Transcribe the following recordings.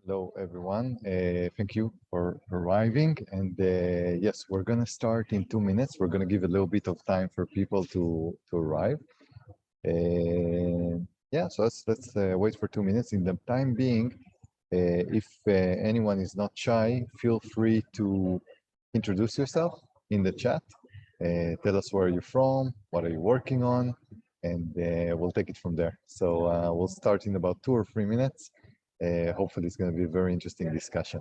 Hello, everyone. Thank you for arriving. And yes, we're going to start in 2 minutes. We're going to give a little bit of time for people to arrive. Yeah, so let's wait for 2 minutes. In the time being, if anyone is not shy, feel free to introduce yourself in the chat. Tell us where you're from, what are you working on, and we'll take it from there. So we'll start in about 2 or 3 minutes. Hopefully, it's going to be a very interesting discussion.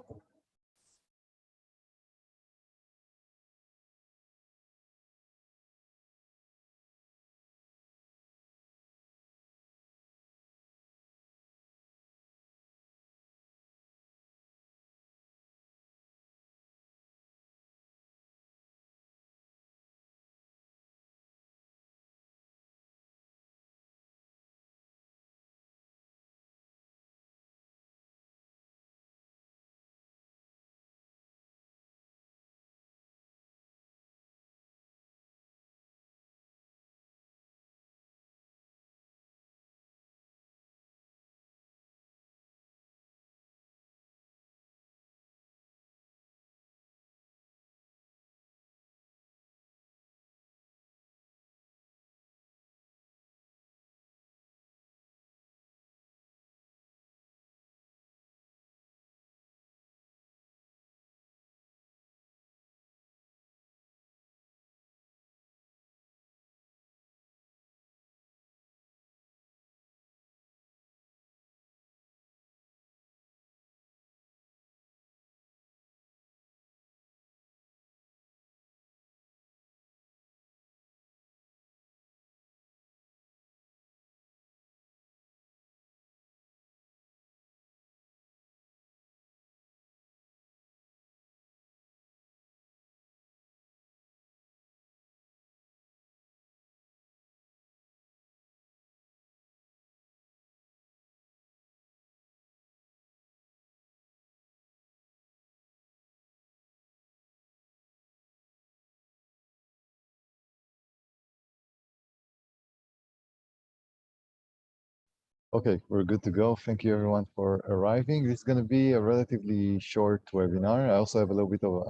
Okay, we're good to go. Thank you everyone for arriving. This is going to be a relatively short webinar. I also have a little bit of,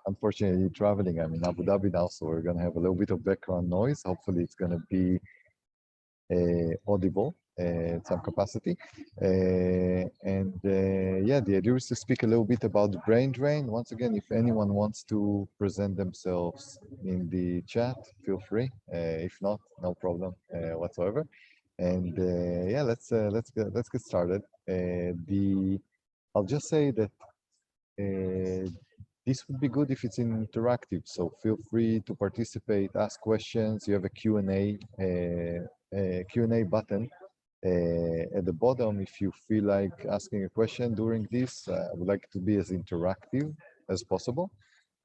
unfortunately, traveling. I'm in Abu Dhabi now, so we're going to have a little bit of background noise. Hopefully, it's going to be audible at some capacity. Yeah, the idea is to speak a little bit about the brain drain. Once again, if anyone wants to present themselves in the chat, feel free. If not, no problem whatsoever. And yeah, let's get started. I'll just say that this would be good if it's interactive. So feel free to participate, ask questions. You have a Q&A button at the bottom. If you feel like asking a question during this, I would like to be as interactive as possible.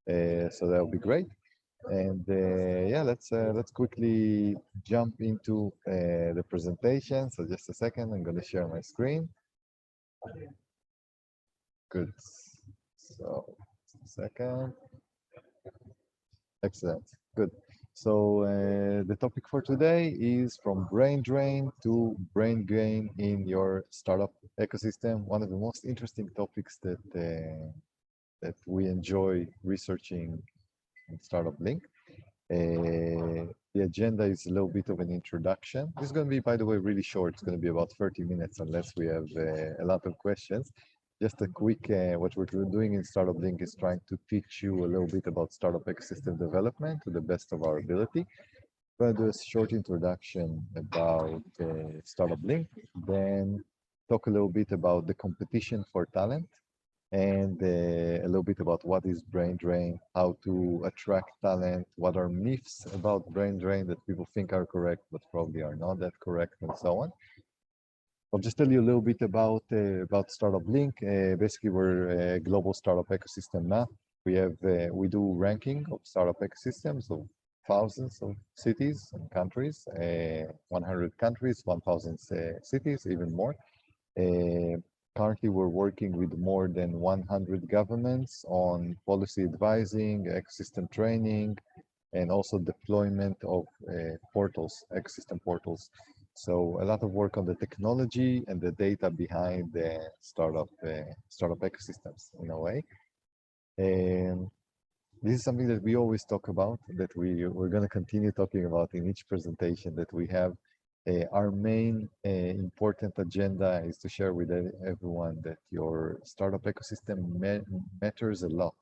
So that would be great. And yeah, let's quickly jump into the presentation. So just a second, I'm going to share my screen. Good. So just a second. Excellent. Good. So the topic for today is from brain drain to brain gain in your startup ecosystem. One of the most interesting topics that we enjoy researching in StartupBlink. The agenda is a little bit of an introduction. This is going to be, by the way, really short. It's going to be about 30 minutes unless we have a lot of questions. Just a quick, what we're doing in StartupBlink is trying to teach you a little bit about startup ecosystem development to the best of our ability. We're going to do a short introduction about StartupBlink, then talk a little bit about the competition for talent, and a little bit about what is brain drain, how to attract talent, what are myths about brain drain that people think are correct but probably are not that correct, and so on. I'll just tell you a little bit about StartupBlink. Basically, we're a global startup ecosystem now. We do ranking of startup ecosystems of thousands of cities and countries, 100 countries, 1,000 cities, even more. Currently, we're working with more than 100 governments on policy advising, ecosystem training, and also deployment of portals, ecosystem portals. So a lot of work on the technology and the data behind the startup ecosystems in a way. And this is something that we always talk about, that we're going to continue talking about in each presentation that we have. Our main important agenda is to share with everyone that your startup ecosystem matters a lot.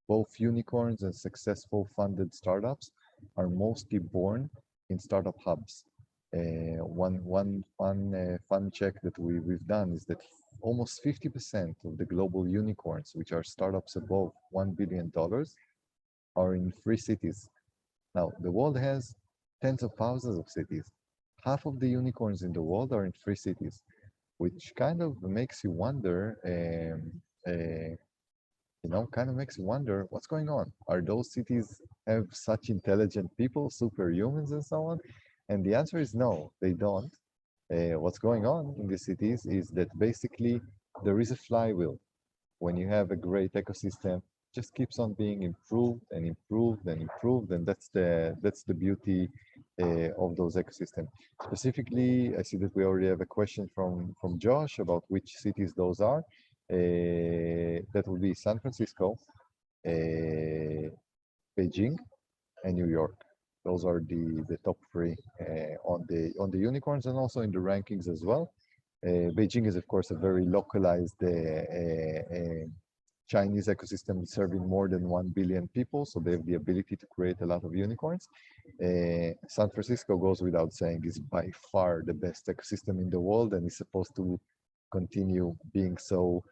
Both unicorns and successful funded startups are mostly born in startup hubs. One fun check that we've done is that almost 50% of the global unicorns, which are startups above $1 billion, are in 3 cities. Now, the world has tens of thousands of cities. Half of the unicorns in the world are in 3 cities, which kind of makes you wonder, kind of makes you wonder what's going on. Are those cities have such intelligent people, superhumans and so on? And the answer is no, they don't. What's going on in the cities is that basically there is a flywheel. When you have a great ecosystem, just keeps on being improved and improved and improved, and that's the beauty of those ecosystems. Specifically, I see that we already have a question from Josh about which cities those are. That would be San Francisco, Beijing, and New York. Those are the top three on the unicorns and also in the rankings as well. Beijing is of course a very localized Chinese ecosystem serving more than 1 billion people, so they have the ability to create a lot of unicorns. San Francisco goes without saying is by far the best ecosystem in the world and is supposed to continue being so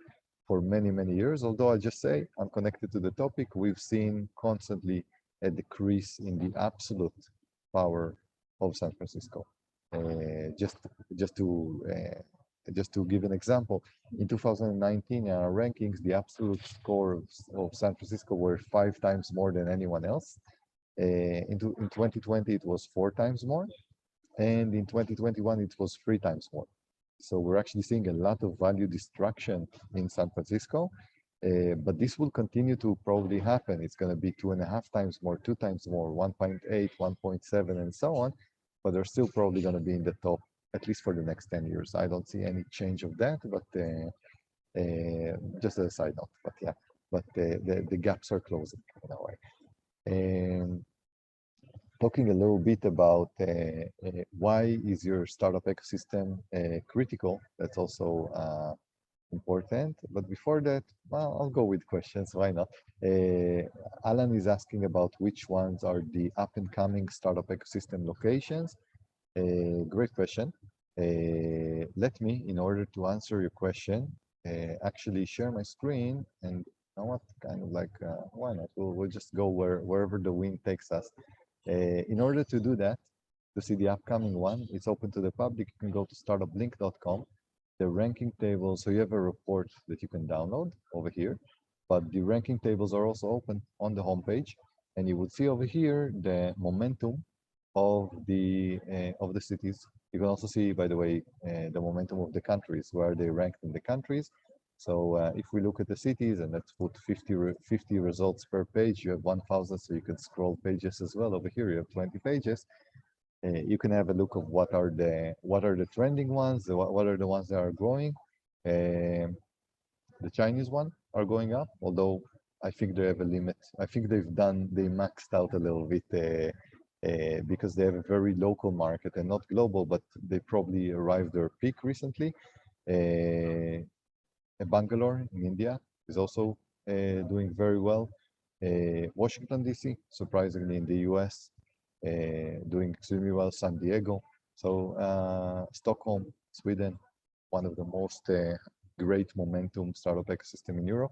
for many, many years. Although I just say, I'm connected to the topic, we've seen constantly a decrease in the absolute power of San Francisco. Just to give an example, in 2019, in our rankings, the absolute score of San Francisco were 5 times more than anyone else. In 2020, it was 4 times more. And in 2021, it was 3 times more. So we're actually seeing a lot of value destruction in San Francisco. But this will continue to probably happen. It's going to be 2.5 times more, 2 times more, 1.8, 1.7, and so on. But they're still probably going to be in the top, at least for the next 10 years. I don't see any change of that, but just as a side note. But yeah, but the gaps are closing in a way. And talking a little bit about why is your startup ecosystem critical, that's also important. But before that, well, I'll go with questions. Why not? Alan is asking about which ones are the up and coming startup ecosystem locations. Great question. Let me, in order to answer your question, actually share my screen and you know what, kind of like, why not? We'll just go wherever the wind takes us. In order to do that, to see the upcoming one, it's open to the public. You can go to startupblink.com. The ranking table, so you have a report that you can download over here, but the ranking tables are also open on the homepage, and you would see over here the momentum of the cities. You can also see, by the way, the momentum of the countries, where they ranked in the countries. So if we look at the cities, and let's put 50 results per page, you have 1,000, so you can scroll pages as well. Over here, you have 20 pages. You can have a look of what are the trending ones, what are the ones that are growing. The Chinese one are going up, although I think they have a limit. I think they maxed out a little bit because they have a very local market and not global, but they probably arrived their peak recently. Bangalore in India is also doing very well. Washington, D.C., surprisingly in the US, doing extremely well. San Diego, so Stockholm, Sweden, one of the most great momentum startup ecosystem in Europe.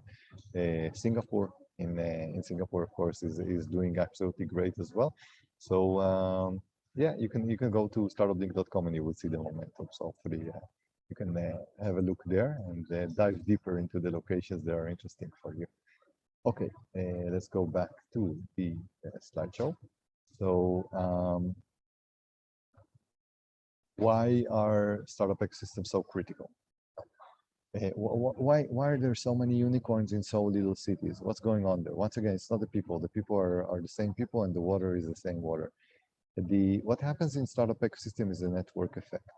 Singapore, in Singapore, of course, is doing absolutely great as well. So yeah, you can go to startupblink.com and you will see the momentum. So hopefully you can have a look there and dive deeper into the locations that are interesting for you. Okay, let's go back to the slideshow. So why are startup ecosystems so critical? Why are there so many unicorns in so little cities? What's going on there? Once again, it's not the people. The people are the same people and the water is the same water. What happens in startup ecosystem is a network effect.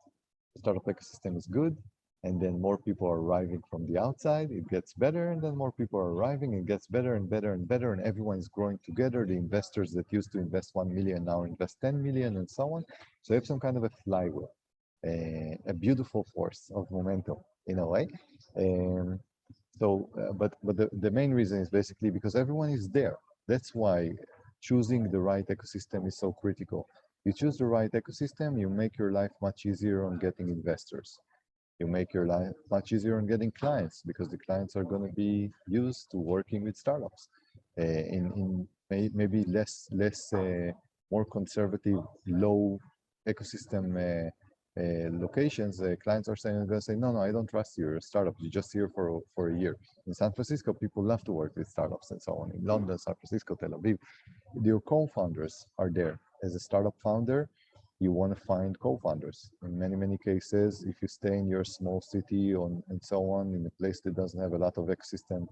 The startup ecosystem is good, and then more people are arriving from the outside, it gets better, and then more people are arriving, it gets better and better and better, and everyone is growing together. The investors that used to invest 1 million now invest 10 million and so on. So you have some kind of a flywheel, a beautiful force of momentum in a way. Um, but the main reason is basically because everyone is there. That's why choosing the right ecosystem is so critical. You choose the right ecosystem, you make your life much easier on getting investors. You make your life much easier on getting clients because the clients are going to be used to working with startups maybe less more conservative, low ecosystem locations. Clients are saying, going to say, no, I don't trust you. You're a startup. You're just here for a year. In San Francisco, people love to work with startups and so on. In London, San Francisco, Tel Aviv, your co-founders are there. As a startup founder, you want to find co-founders. In many cases, if you stay in your small city and so on, in a place that doesn't have a lot of ecosystem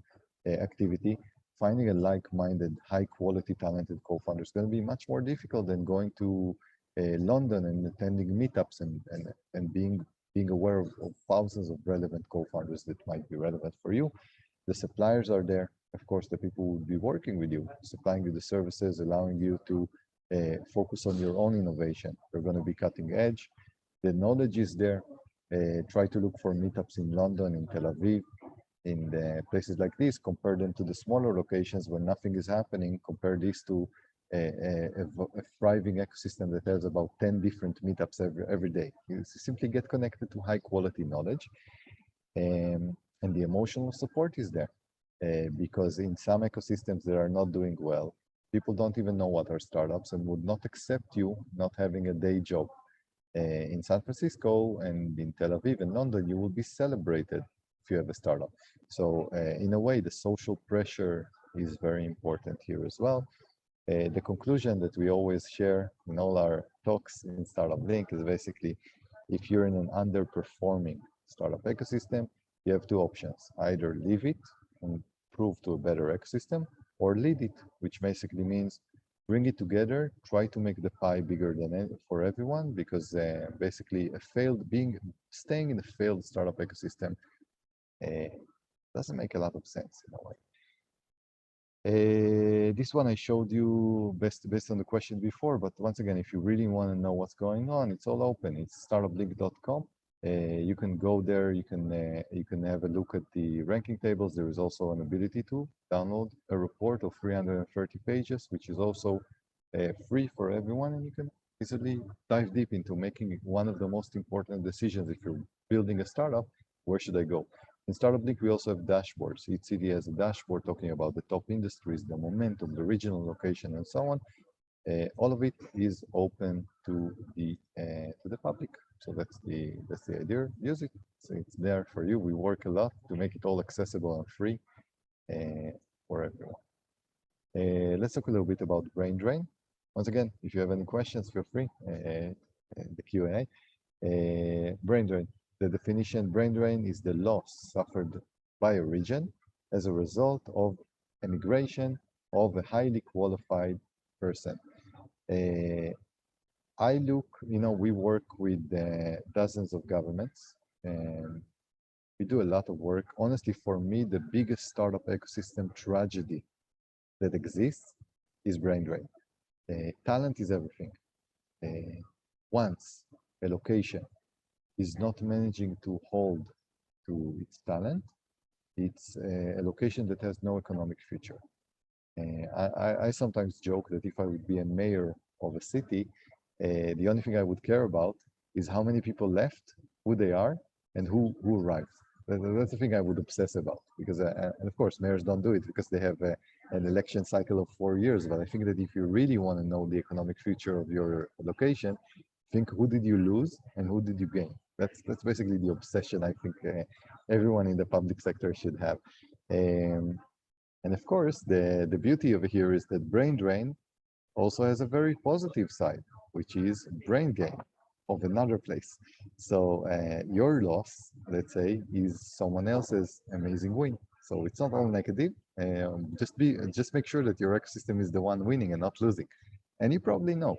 activity, finding a like-minded, high-quality, talented co-founder is going to be much more difficult than going to London and attending meetups and being aware of thousands of relevant co-founders that might be relevant for you. The suppliers are there. Of course, the people who will be working with you, supplying you the services, allowing you to focus on your own innovation. They're going to be cutting edge. The knowledge is there. Try to look for meetups in London, in Tel Aviv, in the places like this. Compare them to the smaller locations where nothing is happening. Compare this to a thriving ecosystem that has about 10 different meetups every day. You simply get connected to high quality knowledge, and the emotional support is there. Because in some ecosystems that are not doing well, people don't even know what are startups and would not accept you not having a day job. In San Francisco and in Tel Aviv and London, you will be celebrated if you have a startup. So in a way, the social pressure is very important here as well. The conclusion that we always share in all our talks in StartupBlink is basically, if you're in an underperforming startup ecosystem, you have two options: either leave it and prove to a better ecosystem, or lead it, which basically means bring it together, try to make the pie bigger than for everyone, because basically staying in a failed startup ecosystem doesn't make a lot of sense in a way. This one I showed you based on the question before, but once again, if you really want to know what's going on, it's all open. It's startupblink.com. You can go there. You can have a look at the ranking tables. There is also an ability to download a report of 330 pages, which is also free for everyone, and you can easily dive deep into making one of the most important decisions if you're building a startup. Where should I go? In StartupBlink, we also have dashboards. Each city has a dashboard talking about the top industries, the momentum, the regional location, and so on. All of it is open to the public. So that's the idea. Use it. So it's there for you. We work a lot to make it all accessible and free for everyone. Let's talk a little bit about brain drain. Once again, if you have any questions, feel free. The Q&A. Brain drain. The definition: brain drain is the loss suffered by a region as a result of emigration of a highly qualified person. We work with dozens of governments, and we do a lot of work. Honestly, for me, the biggest startup ecosystem tragedy that exists is brain drain. Talent is everything. Once a location is not managing to hold to its talent, it's a location that has no economic future. I sometimes joke that if I would be a mayor of a city, the only thing I would care about is how many people left, who they are, and who arrived. That's the thing I would obsess about, because and of course mayors don't do it because they have an election cycle of 4 years. But I think that if you really want to know the economic future of your location, think who did you lose and who did you gain. That's basically the obsession I think everyone in the public sector should have. And of course, the beauty of it here is that brain drain also has a very positive side, which is brain gain of another place. So your loss, let's say, is someone else's amazing win. So it's not all negative. Just make sure that your ecosystem is the one winning and not losing. And you probably know.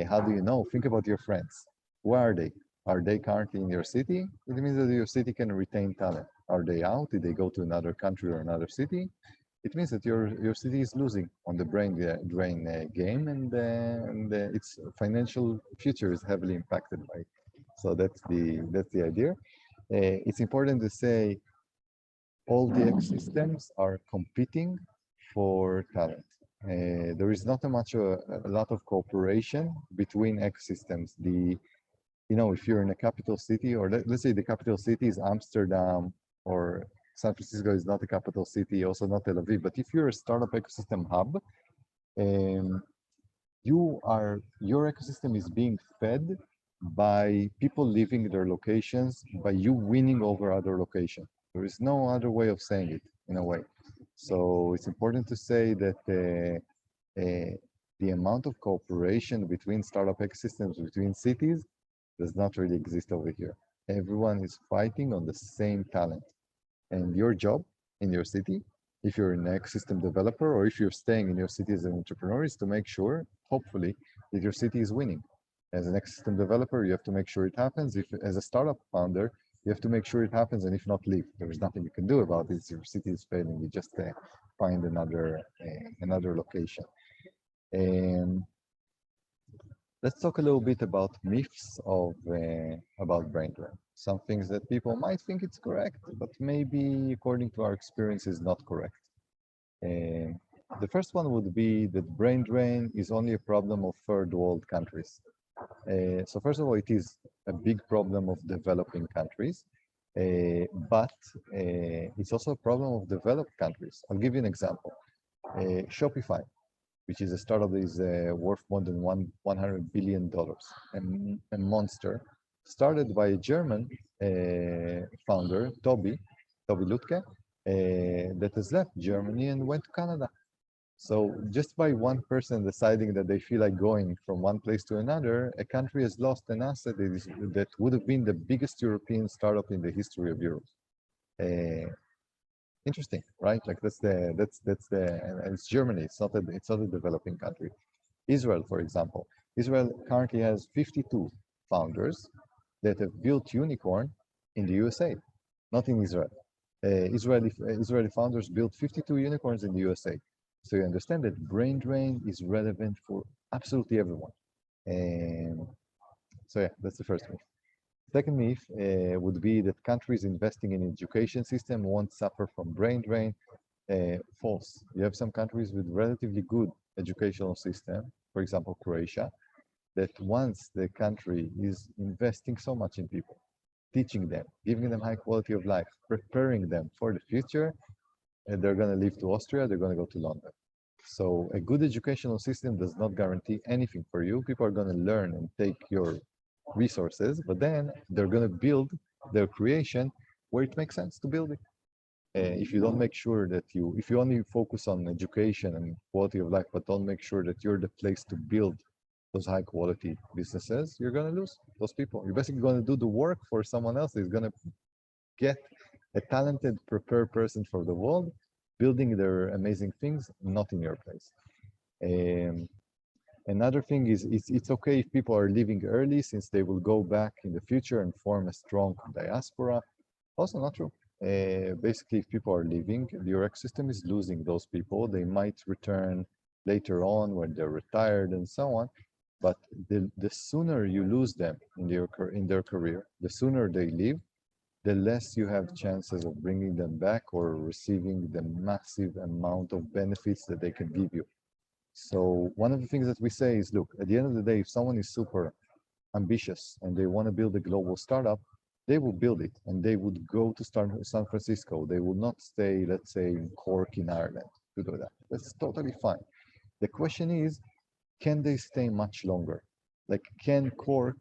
How do you know? Think about your friends. Who are they? Are they currently in your city? It means that your city can retain talent. Are they out? Did they go to another country or another city? It means that your city is losing on the brain drain game, and its financial future is heavily impacted by it. So that's the idea. It's important to say all the ecosystems are competing for talent. There is not a lot of cooperation between ecosystems. If you're in a capital city, or let's say the capital city is Amsterdam, or San Francisco is not a capital city, also not Tel Aviv. But if you're a startup ecosystem hub, um, your ecosystem is being fed by people leaving their locations, by you winning over other locations. There is no other way of saying it in a way. So it's important to say that the amount of cooperation between startup ecosystems, between cities, does not really exist over here. Everyone is fighting on the same talent. And your job in your city, if you're an ecosystem developer or if you're staying in your city as an entrepreneur, is to make sure, hopefully, that your city is winning. As an ecosystem developer, you have to make sure it happens. If as a startup founder, you have to make sure it happens, and if not, leave. There is nothing you can do about it. Your city is failing. You just find another location. And let's talk a little bit about myths about brain drain. Some things that people might think it's correct, but maybe according to our experience is not correct. And the first one would be that brain drain is only a problem of third world countries. So first of all, it is a big problem of developing countries, but it's also a problem of developed countries. I'll give you an example. Shopify, which is a startup that is worth more than $100 billion, and a monster, started by a German founder, Toby Lutke, that has left Germany and went to Canada. So just by one person deciding that they feel like going from one place to another, a country has lost an asset that would have been the biggest European startup in the history of Europe. Interesting, right? Like that's and it's Germany. It's not a developing country. Israel, for example, Israel currently has 52 founders that have built unicorn in the USA, not in Israel. Israeli founders built 52 unicorns in the USA. So you understand that brain drain is relevant for absolutely everyone. So yeah, that's the first myth. Second myth would be that countries investing in education system won't suffer from brain drain. False. You have some countries with relatively good educational system, for example, Croatia, that once the country is investing so much in people, teaching them, giving them high quality of life, preparing them for the future, they're going to leave to Austria, they're going to go to London. So a good educational system does not guarantee anything for you. People are going to learn and take your resources, but then they're going to build their creation where it makes sense to build it. If you don't make sure that if you only focus on education and quality of life, but don't make sure that you're the place to build those high quality businesses, you're going to lose those people. You're basically going to do the work for someone else who's going to get a talented, prepared person for the world, building their amazing things, not in your place. Another thing is it's okay if people are leaving early, since they will go back in the future and form a strong diaspora. Also not true. Basically, if people are leaving, your ecosystem is losing those people. They might return later on when they're retired and so on. But the sooner you lose them in their career, the sooner they leave, the less you have chances of bringing them back or receiving the massive amount of benefits that they can give you. So one of the things that we say is, look, at the end of the day, if someone is super ambitious and they want to build a global startup, they will build it and they would go to San Francisco. They will not stay, let's say, in Cork in Ireland to do that. That's totally fine. The question is, can they stay much longer? Like, can Cork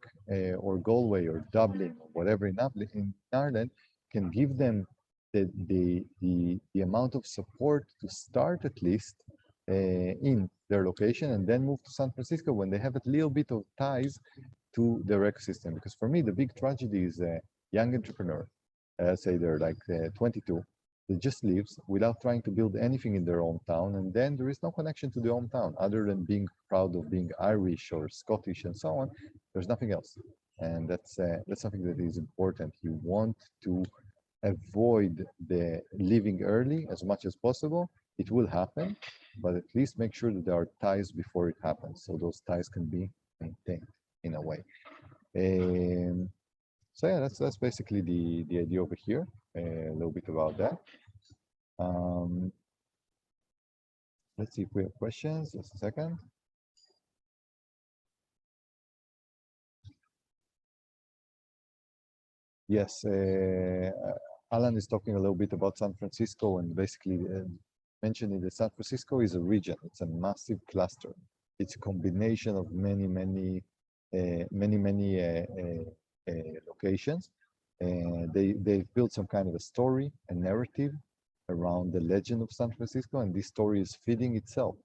or Galway or Dublin or whatever in Ireland can give them the amount of support to start at least in their location and then move to San Francisco when they have a little bit of ties to their ecosystem? Because for me, the big tragedy is a young entrepreneur. Say they're like 22. that just lives without trying to build anything in their hometown, and then there is no connection to the hometown other than being proud of being Irish or Scottish and so on. There's nothing else, and that's something that is important. You want to avoid the leaving early as much as possible. It will happen, but at least make sure that there are ties before it happens, so those ties can be maintained in a way. So yeah, that's basically the idea over here. A little bit about that. Let's see if we have questions. Just a second. Yes, Alan is talking a little bit about San Francisco and basically mentioning that San Francisco is a region. It's a massive cluster. It's a combination of many locations. They've built some kind of a story, a narrative around the legend of San Francisco, and this story is feeding itself.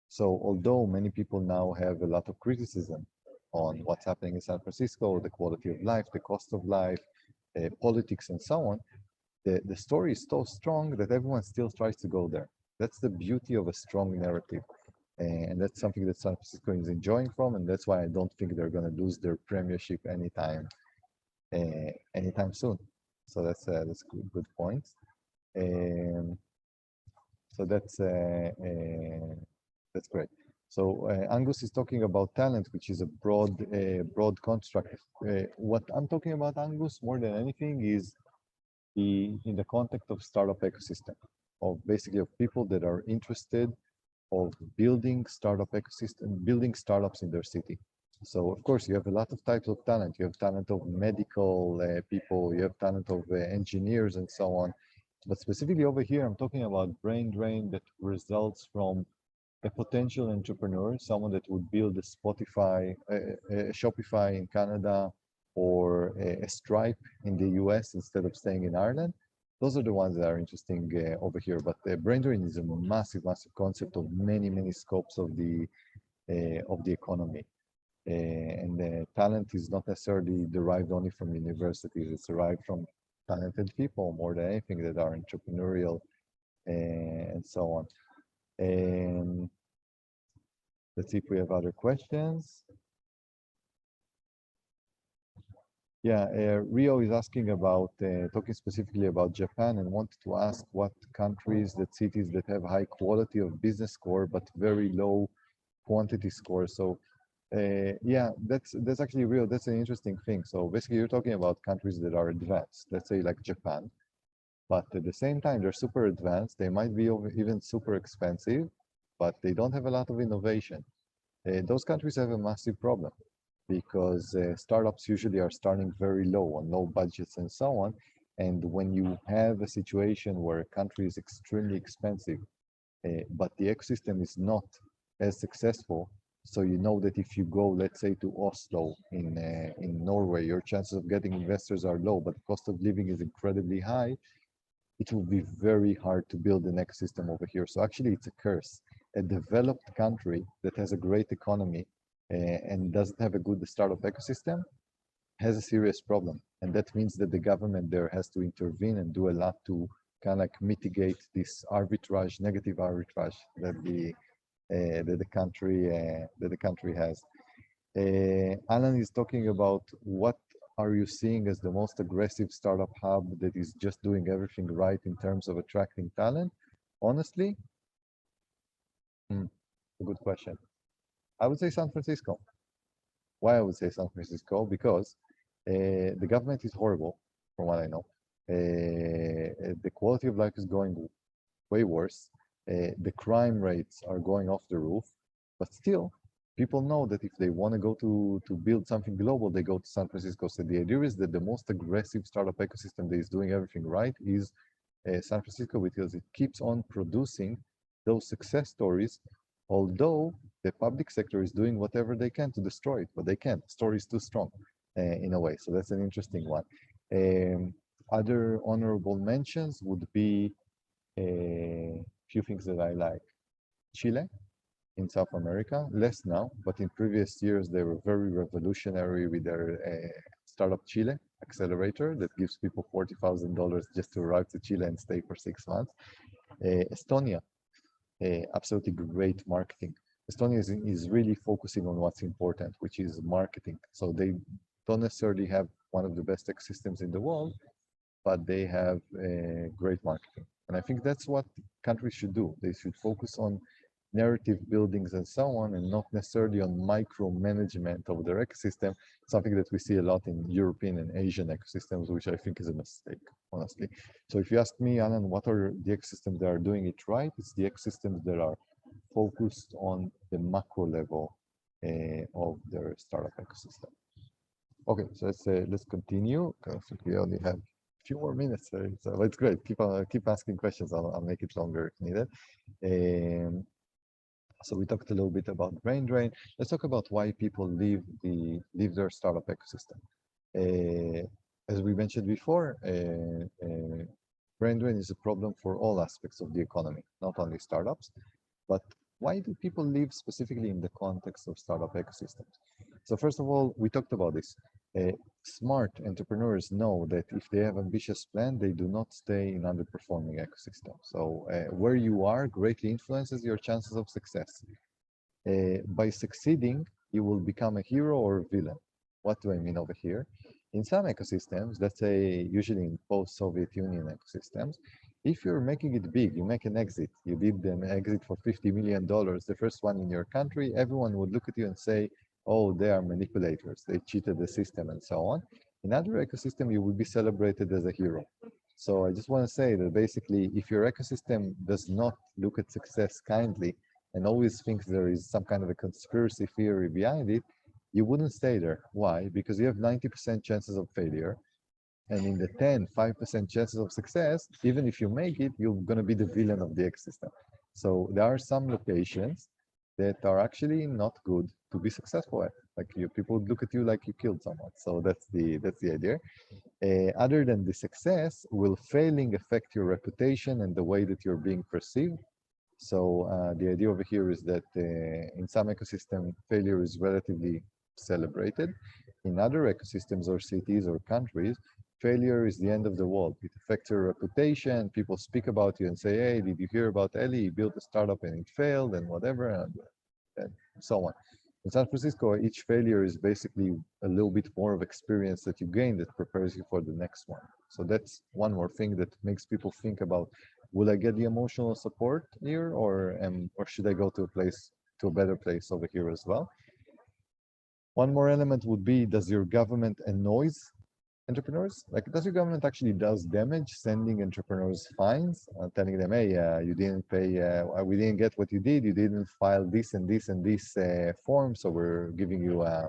So although many people now have a lot of criticism on what's happening in San Francisco, the quality of life, the cost of life, politics, and so on, the story is so strong that everyone still tries to go there. That's the beauty of a strong narrative. And that's something that San Francisco is enjoying from, and that's why I don't think they're going to lose their premiership anytime soon. So that's good point. So that's great. So Angus is talking about talent, which is a broad construct. What I'm talking about, Angus, more than anything, is in the context of startup ecosystem, of basically of people that are interested of building startup ecosystem, building startups in their city. So of course you have a lot of types of talent. You have talent of medical people, you have talent of engineers and so on. But specifically over here, I'm talking about brain drain that results from a potential entrepreneur, someone that would build a Shopify in Canada or a Stripe in the US instead of staying in Ireland. Those are the ones that are interesting over here. But brain drain is a massive concept of many scopes of the economy. And talent is not necessarily derived only from universities. It's derived from talented people more than anything that are entrepreneurial and so on. Let's see if we have other questions. Yeah, Rio is asking about, talking specifically about Japan, and wanted to ask what countries, cities that have high quality of business score, but very low quantity score. So yeah, that's actually real. That's an interesting thing. So basically you're talking about countries that are advanced, let's say like Japan, but at the same time, they're super advanced. They might be even super expensive, but they don't have a lot of innovation. Those countries have a massive problem because startups usually are starting very low on low budgets and so on. And when you have a situation where a country is extremely expensive, but the ecosystem is not as successful, so you know that if you go, let's say, to Oslo in Norway, your chances of getting investors are low, but the cost of living is incredibly high. It will be very hard to build an ecosystem over here. So actually, it's a curse. A developed country that has a great economy and doesn't have a good startup ecosystem has a serious problem. And that means that the government there has to intervene and do a lot to kind of like mitigate this arbitrage, negative arbitrage that the country has. Alan is talking about what are you seeing as the most aggressive startup hub that is just doing everything right in terms of attracting talent? Honestly, a good question. I would say San Francisco. Why I would say San Francisco? Because the government is horrible, from what I know. The quality of life is going way worse. The crime rates are going off the roof, but still, people know that if they want to go to build something global, they go to San Francisco. So the idea is that the most aggressive startup ecosystem that is doing everything right is San Francisco, because it keeps on producing those success stories, although the public sector is doing whatever they can to destroy it, but they can't. The story is too strong in a way. So that's an interesting one. Other honorable mentions would be a few things that I like. Chile in South America, less now, but in previous years they were very revolutionary with their startup Chile. accelerator that gives people $40,000 just to arrive to Chile and stay for 6 months. Estonia, absolutely great marketing. Estonia is really focusing on what's important, which is marketing. So they don't necessarily have one of the best ecosystems in the world, but they have great marketing. And I think that's what countries should do. They should focus on narrative buildings and so on, and not necessarily on micromanagement of their ecosystem, something that we see a lot in European and Asian ecosystems, which I think is a mistake, honestly. So if you ask me, Alan, what are the ecosystems that are doing it right? It's the ecosystems that are focused on the macro level of their startup ecosystem. Okay, so let's continue because we only have a few more minutes. So it's great. Keep asking questions. I'll make it longer if needed. So we talked a little bit about brain drain. Let's talk about why people leave their startup ecosystem. As we mentioned before, brain drain is a problem for all aspects of the economy, not only startups. But why do people leave specifically in the context of startup ecosystems? So first of all, we talked about this. Smart entrepreneurs know that if they have ambitious plan, they do not stay in underperforming ecosystem. So where you are greatly influences your chances of success. By succeeding, you will become a hero or a villain. What do I mean over here? In some ecosystems, let's say usually in post-Soviet Union ecosystems, if you're making it big, you make an exit, you did an exit for $50 million, the first one in your country, everyone would look at you and say, oh, they are manipulators, they cheated the system and so on. In other ecosystem, you will be celebrated as a hero. So I just want to say that basically, if your ecosystem does not look at success kindly and always thinks there is some kind of a conspiracy theory behind it, you wouldn't stay there. Why? Because you have 90% chances of failure. And in the 5% chances of success, even if you make it, you're going to be the villain of the ecosystem. So there are some locations that are actually not good to be successful at. Like people look at you like you killed someone. So that's the idea. Other than the success, will failing affect your reputation and the way that you're being perceived? So the idea over here is that in some ecosystem, failure is relatively celebrated. In other ecosystems or cities or countries, failure is the end of the world. It affects your reputation. People speak about you and say, hey, did you hear about Eli? He built a startup and it failed and whatever, and so on. In San Francisco, each failure is basically a little bit more of experience that you gain that prepares you for the next one. So that's one more thing that makes people think about, will I get the emotional support here or should I go to a better place over here as well? One more element would be, does your government annoys entrepreneurs? Like, does your government actually does damage, sending entrepreneurs fines, telling them, hey, you didn't pay, we didn't get what you did, you didn't file this and this and this form, so we're giving you a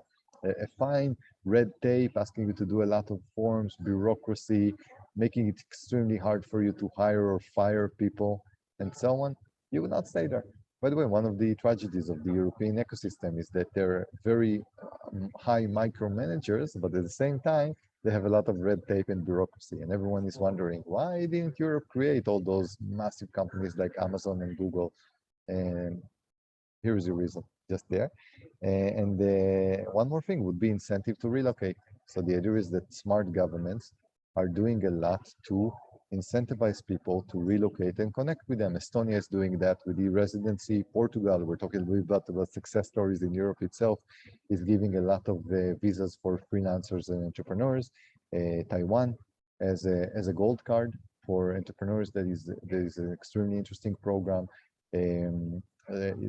fine, red tape, asking you to do a lot of forms, bureaucracy, making it extremely hard for you to hire or fire people, and so on. You will not stay there. By the way, one of the tragedies of the European ecosystem is that they're very high micromanagers, but at the same time, they have a lot of red tape and bureaucracy, and everyone is wondering, why didn't Europe create all those massive companies like Amazon and Google? And here's the reason, just there. And one more thing would be incentive to relocate. So the idea is that smart governments are doing a lot to incentivize people to relocate and connect with them. Estonia is doing that with e-residency. Portugal, we're talking a little bit about success stories in Europe itself, is giving a lot of visas for freelancers and entrepreneurs. Taiwan as a gold card for entrepreneurs, that is an extremely interesting program.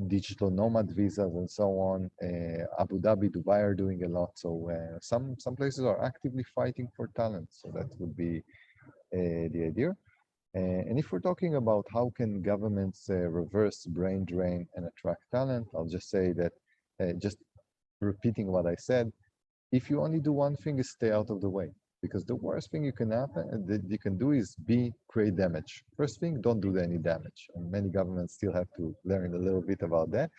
Digital nomad visas and so on. Abu Dhabi, Dubai are doing a lot. So some places are actively fighting for talent. So that would be the idea. And if we're talking about how can governments reverse brain drain and attract talent, I'll just say that, just repeating what I said, if you only do one thing is stay out of the way, because the worst thing you can happen that you can do is create damage. First thing, don't do any damage. And many governments still have to learn a little bit about that.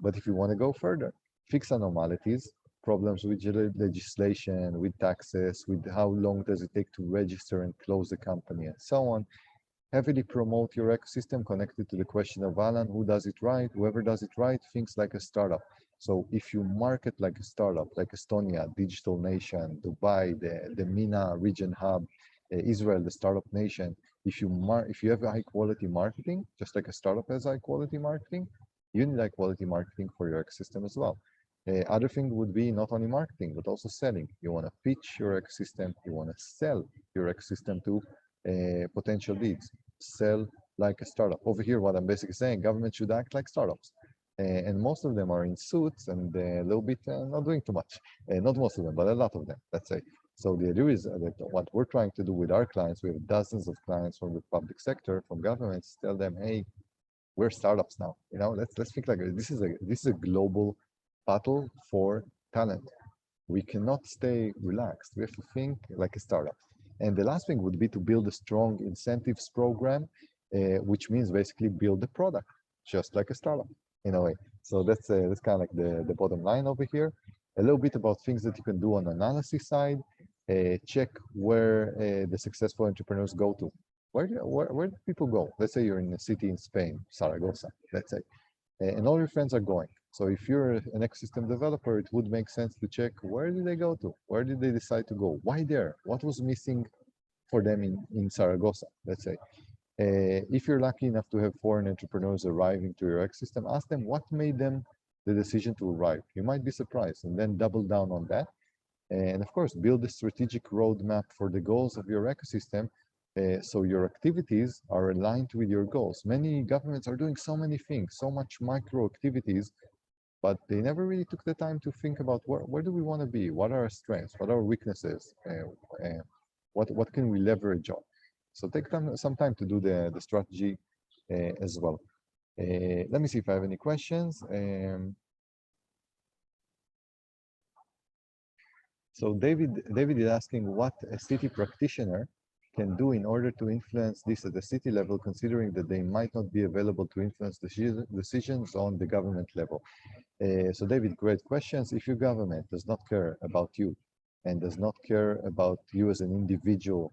But if you want to go further, fix anomalies, problems with legislation, with taxes, with how long does it take to register and close a company, and so on. Heavily promote your ecosystem connected to the question of Alan, who does it right? Whoever does it right thinks like a startup. So if you market like a startup, like Estonia, digital nation, Dubai, the MENA region hub, Israel, the startup nation, if you have high quality marketing, just like a startup has high quality marketing, you need high quality marketing for your ecosystem as well. Other thing would be not only marketing, but also selling. You want to pitch your ecosystem, you want to sell your ecosystem to potential leads. Sell like a startup. Over here, what I'm basically saying, government should act like startups. And most of them are in suits and a little bit not doing too much. Not most of them, but a lot of them, let's say. So the idea is that what we're trying to do with our clients, we have dozens of clients from the public sector, from governments, tell them, hey, we're startups now. Let's think like this is a global battle for talent. We cannot stay relaxed. We have to think like a startup. And the last thing would be to build a strong incentives program, which means basically build the product, just like a startup in a way. So that's kind of like the bottom line over here. A little bit about things that you can do on the analysis side. Check where the successful entrepreneurs go to. Where do people go? Let's say you're in a city in Spain, Saragossa, let's say, and all your friends are going. So if you're an ecosystem developer, it would make sense to check where did they go to? Where did they decide to go? Why there? What was missing for them in Saragossa, let's say? If you're lucky enough to have foreign entrepreneurs arriving to your ecosystem, ask them what made them the decision to arrive. You might be surprised, and then double down on that. And of course, build a strategic roadmap for the goals of your ecosystem so your activities are aligned with your goals. Many governments are doing so many things, so much micro activities, but they never really took the time to think about where do we want to be? What are our strengths? What are our weaknesses? What can we leverage on? So take some time to do the strategy as well. Let me see if I have any questions. So David is asking what a city practitioner can do in order to influence this at the city level, considering that they might not be available to influence decisions on the government level. So David, great questions. If your government does not care about you and does not care about you as an individual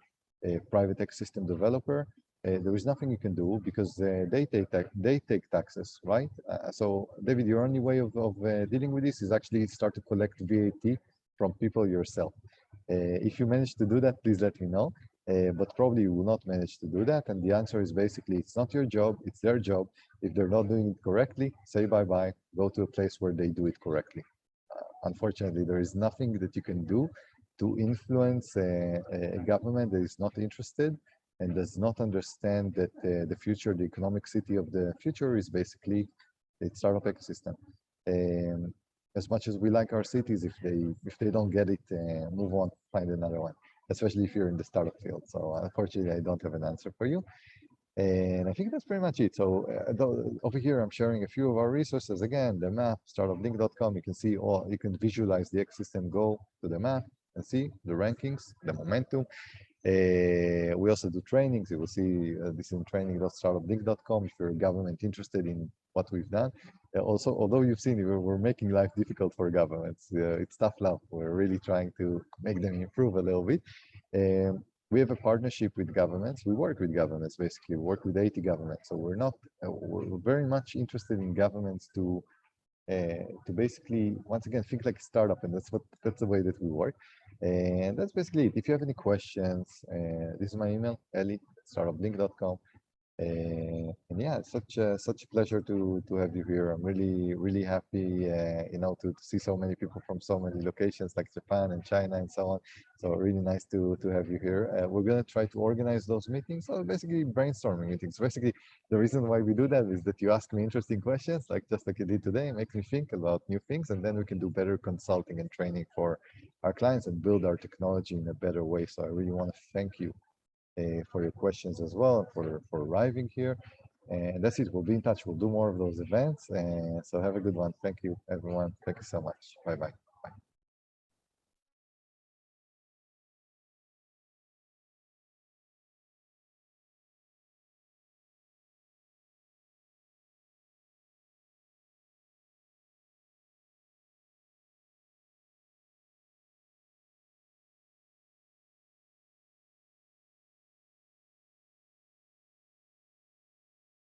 private ecosystem developer, there is nothing you can do because they take taxes, right? So David, your only way of dealing with this is actually start to collect VAT from people yourself. If you manage to do that, please let me know. But probably you will not manage to do that. And the answer is basically, it's not your job, it's their job. If they're not doing it correctly, say bye-bye, go to a place where they do it correctly. Unfortunately, there is nothing that you can do to influence a government that is not interested and does not understand that the future, the economic city of the future is basically a startup ecosystem. As much as we like our cities, if they don't get it, move on, find another one, especially if you're in the startup field. So unfortunately, I don't have an answer for you. And I think that's pretty much it. So over here, I'm sharing a few of our resources. Again, the map, startupblink.com. You can see you can visualize the ecosystem, go to the map and see the rankings, the momentum. We also do trainings. You will see this in training.startupblink.com if you're a government interested in what we've done. Also, although you've seen we're making life difficult for governments. It's tough love. We're really trying to make them improve a little bit. We have a partnership with governments. We work with governments, basically. We work with 80 governments. So we're very much interested in governments to basically, once again, think like a startup, and that's the way that we work. And that's basically it. If you have any questions, this is my email, eli@startupblink.com. And yeah, it's such a pleasure to have you here. I'm really happy, to see so many people from so many locations like Japan and China and so on. So really nice to have you here. We're gonna try to organize those meetings. So basically brainstorming meetings. Basically, the reason why we do that is that you ask me interesting questions, just like you did today. It makes me think about new things, and then we can do better consulting and training for our clients and build our technology in a better way. So I really want to thank you for your questions as well, for arriving here. And that's it. We'll be in touch. We'll do more of those events. And so have a good one. Thank you, everyone. Thank you so much. Bye-bye.